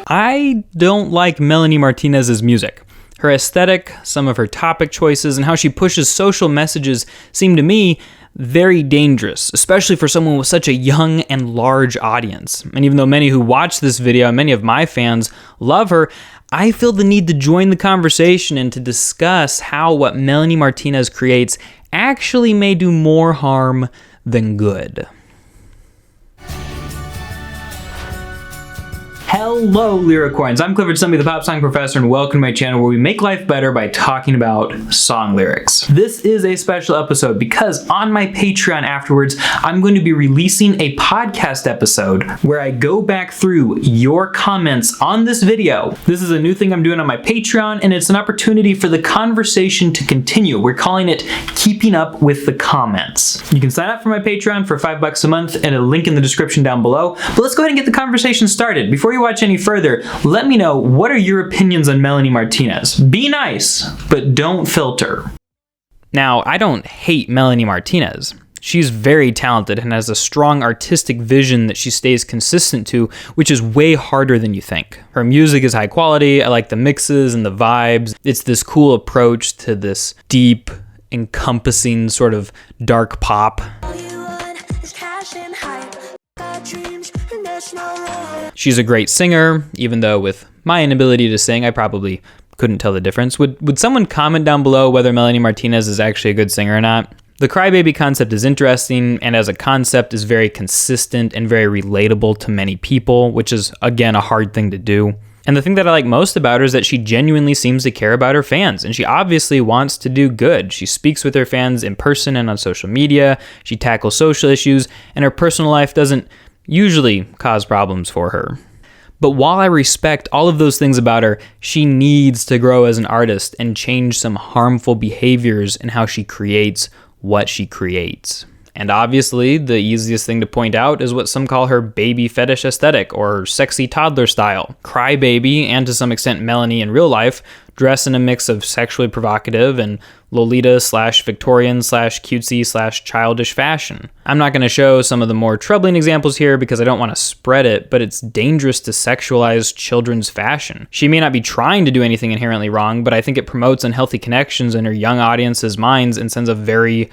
I don't like Melanie Martinez's music. Her aesthetic, some of her topic choices, and how she pushes social messages seem to me very dangerous, especially for someone with such a young and large audience. And even though many who watch this video, and many of my fans, love her, I feel the need to join the conversation and to discuss how what Melanie Martinez creates actually may do more harm than good. Hello, Lyricoins. I'm Clifford Sumby, the Pop Song Professor, and welcome to my channel where we make life better by talking about song lyrics. This is a special episode because on my Patreon afterwards, I'm going to be releasing a podcast episode where I go back through your comments on this video. This is a new thing I'm doing on my Patreon, and it's an opportunity for the conversation to continue. We're calling it Keeping Up with the Comments. You can sign up for my Patreon for $5 a month and a link in the description down below. But let's go ahead and get the conversation started. Before you watch any further, let me know, what are your opinions on Melanie Martinez? Be nice, but don't filter. Now, I don't hate Melanie Martinez. She's very talented and has a strong artistic vision that she stays consistent to, which is way harder than you think. Her music is high quality. I like the mixes and the vibes. It's this cool approach to this deep, encompassing sort of dark pop. She's a great singer, even though with my inability to sing, I probably couldn't tell the difference. Would someone comment down below whether Melanie Martinez is actually a good singer or not? The crybaby concept is interesting, and as a concept is very consistent and very relatable to many people, which is, again, a hard thing to do. And the thing that I like most about her is that she genuinely seems to care about her fans, and she obviously wants to do good. She speaks with her fans in person and on social media, she tackles social issues, and her personal life doesn't usually cause problems for her. But while I respect all of those things about her, she needs to grow as an artist and change some harmful behaviors in how she creates what she creates. And obviously, the easiest thing to point out is what some call her baby fetish aesthetic or sexy toddler style. Crybaby, and to some extent Melanie in real life, dress in a mix of sexually provocative and Lolita/Victorian/cutesy/childish fashion. I'm not going to show some of the more troubling examples here because I don't want to spread it, but it's dangerous to sexualize children's fashion. She may not be trying to do anything inherently wrong, but I think it promotes unhealthy connections in her young audience's minds and sends a very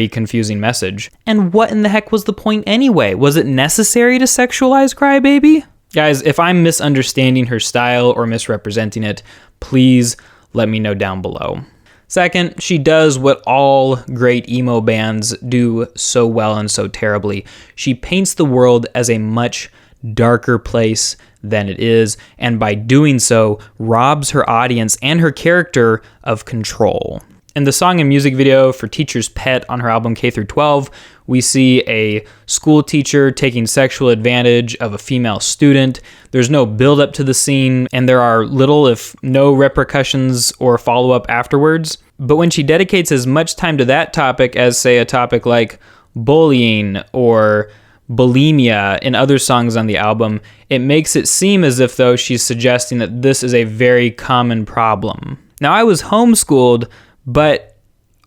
confusing message. And what in the heck was the point anyway? Was it necessary to sexualize Crybaby? Guys, if I'm misunderstanding her style or misrepresenting it, please let me know down below. Second, she does what all great emo bands do so well and so terribly. She paints the world as a much darker place than it is, and by doing so, robs her audience and her character of control. In the song and music video for Teacher's Pet on her album K-12, we see a school teacher taking sexual advantage of a female student. There's no build-up to the scene, and there are little, if no, repercussions or follow-up afterwards. But when she dedicates as much time to that topic as, say, a topic like bullying or bulimia in other songs on the album, it makes it seem as if though she's suggesting that this is a very common problem. Now, I was homeschooled, but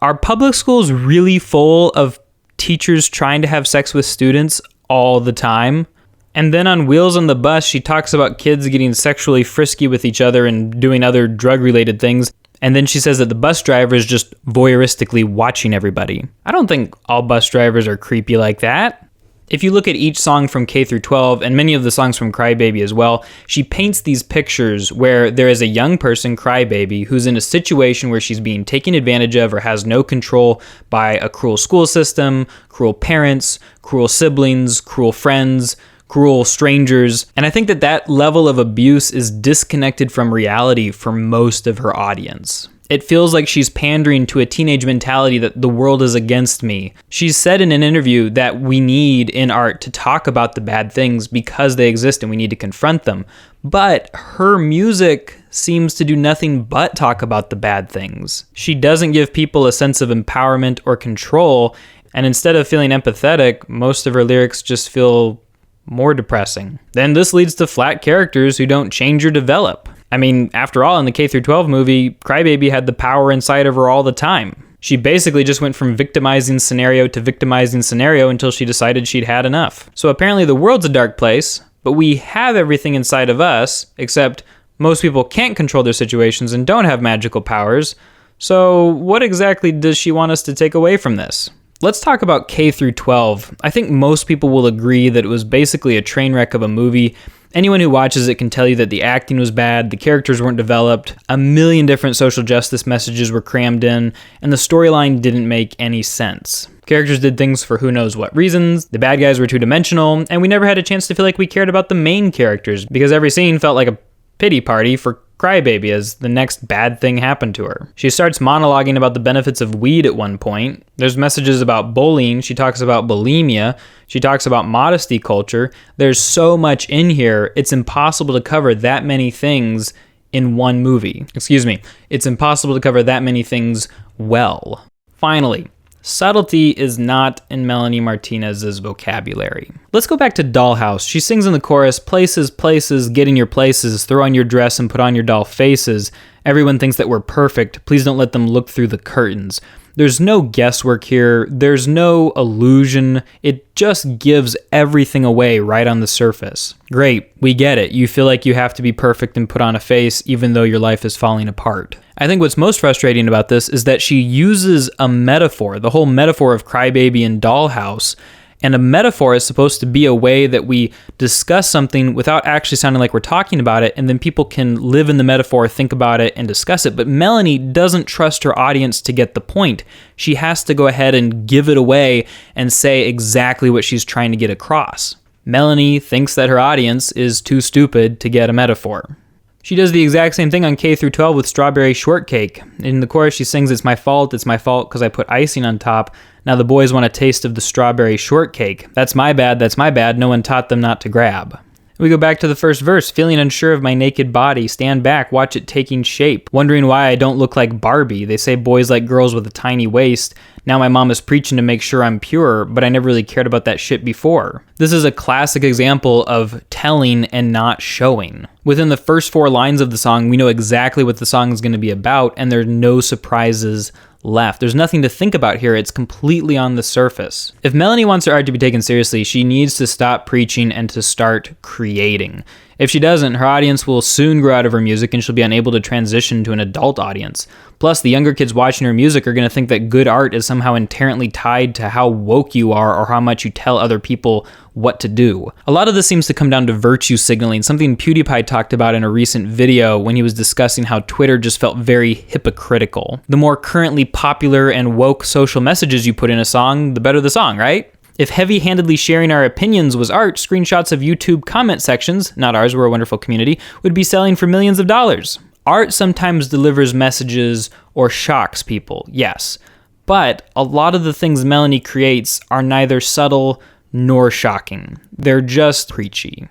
are public schools really full of teachers trying to have sex with students all the time? And then on Wheels on the Bus, she talks about kids getting sexually frisky with each other and doing other drug-related things. And then she says that the bus driver is just voyeuristically watching everybody. I don't think all bus drivers are creepy like that. If you look at each song from K-12 and many of the songs from Crybaby as well, she paints these pictures where there is a young person, Crybaby, who's in a situation where she's being taken advantage of or has no control by a cruel school system, cruel parents, cruel siblings, cruel friends, cruel strangers. And I think that that level of abuse is disconnected from reality for most of her audience. It feels like she's pandering to a teenage mentality that the world is against me. She's said in an interview that we need in art to talk about the bad things because they exist and we need to confront them. But her music seems to do nothing but talk about the bad things. She doesn't give people a sense of empowerment or control, and instead of feeling empathetic, most of her lyrics just feel more depressing. Then this leads to flat characters who don't change or develop. I mean, after all, in the K-12 movie, Crybaby had the power inside of her all the time. She basically just went from victimizing scenario to victimizing scenario until she decided she'd had enough. So apparently the world's a dark place, but we have everything inside of us, except most people can't control their situations and don't have magical powers. So what exactly does she want us to take away from this? Let's talk about K through 12. I think most people will agree that it was basically a train wreck of a movie. Anyone who watches it can tell you that the acting was bad, the characters weren't developed, a million different social justice messages were crammed in, and the storyline didn't make any sense. Characters did things for who knows what reasons, the bad guys were two-dimensional, and we never had a chance to feel like we cared about the main characters, because every scene felt like a pity party for Crybaby as the next bad thing happened to her. She starts monologuing about the benefits of weed at one point. There's messages about bullying. She talks about bulimia. She talks about modesty culture. There's so much in here, it's impossible to cover that many things in one movie. Excuse me. It's impossible to cover that many things well. Finally, subtlety is not in Melanie Martinez's vocabulary. Let's go back to Dollhouse. She sings in the chorus, "Places, places, get in your places, throw on your dress and put on your doll faces. Everyone thinks that we're perfect. Please don't let them look through the curtains." There's no guesswork here. There's no illusion. It just gives everything away right on the surface. Great, we get it. You feel like you have to be perfect and put on a face even though your life is falling apart. I think what's most frustrating about this is that she uses a metaphor, the whole metaphor of Crybaby and Dollhouse. And a metaphor is supposed to be a way that we discuss something without actually sounding like we're talking about it, and then people can live in the metaphor, think about it, and discuss it. But Melanie doesn't trust her audience to get the point. She has to go ahead and give it away and say exactly what she's trying to get across. Melanie thinks that her audience is too stupid to get a metaphor. She does the exact same thing on K through 12 with Strawberry Shortcake. In the chorus, she sings, it's my fault because I put icing on top. Now the boys want a taste of the strawberry shortcake. That's my bad, no one taught them not to grab. We go back to the first verse, feeling unsure of my naked body, stand back, watch it taking shape, wondering why I don't look like Barbie. They say boys like girls with a tiny waist. Now my mom is preaching to make sure I'm pure, but I never really cared about that shit before. This is a classic example of telling and not showing. Within the first 4 lines of the song, we know exactly what the song is going to be about, and there are no surprises left. There's nothing to think about here. It's completely on the surface. If Melanie wants her art to be taken seriously, she needs to stop preaching and to start creating. If she doesn't, her audience will soon grow out of her music and she'll be unable to transition to an adult audience. Plus, the younger kids watching her music are going to think that good art is somehow inherently tied to how woke you are or how much you tell other people what to do. A lot of this seems to come down to virtue signaling, something PewDiePie talked about in a recent video when he was discussing how Twitter just felt very hypocritical. The more currently popular and woke social messages you put in a song, the better the song, right? If heavy-handedly sharing our opinions was art, screenshots of YouTube comment sections, not ours, we're a wonderful community, would be selling for millions of dollars. Art sometimes delivers messages or shocks people, yes. But a lot of the things Melanie creates are neither subtle nor shocking. They're just preachy.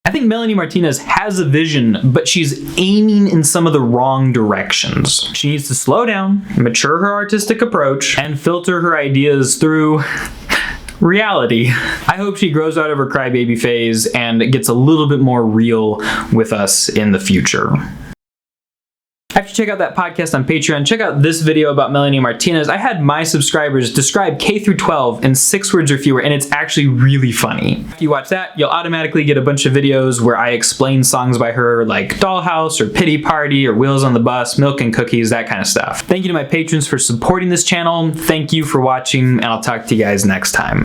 I think Melanie Martinez has a vision, but she's aiming in some of the wrong directions. She needs to slow down, mature her artistic approach, and filter her ideas through reality. I hope she grows out of her crybaby phase and gets a little bit more real with us in the future. After you check out that podcast on Patreon, check out this video about Melanie Martinez. I had my subscribers describe K through 12 in 6 words or fewer, and it's actually really funny. If you watch that, you'll automatically get a bunch of videos where I explain songs by her like Dollhouse or Pity Party or Wheels on the Bus, Milk and Cookies, that kind of stuff. Thank you to my patrons for supporting this channel. Thank you for watching, and I'll talk to you guys next time.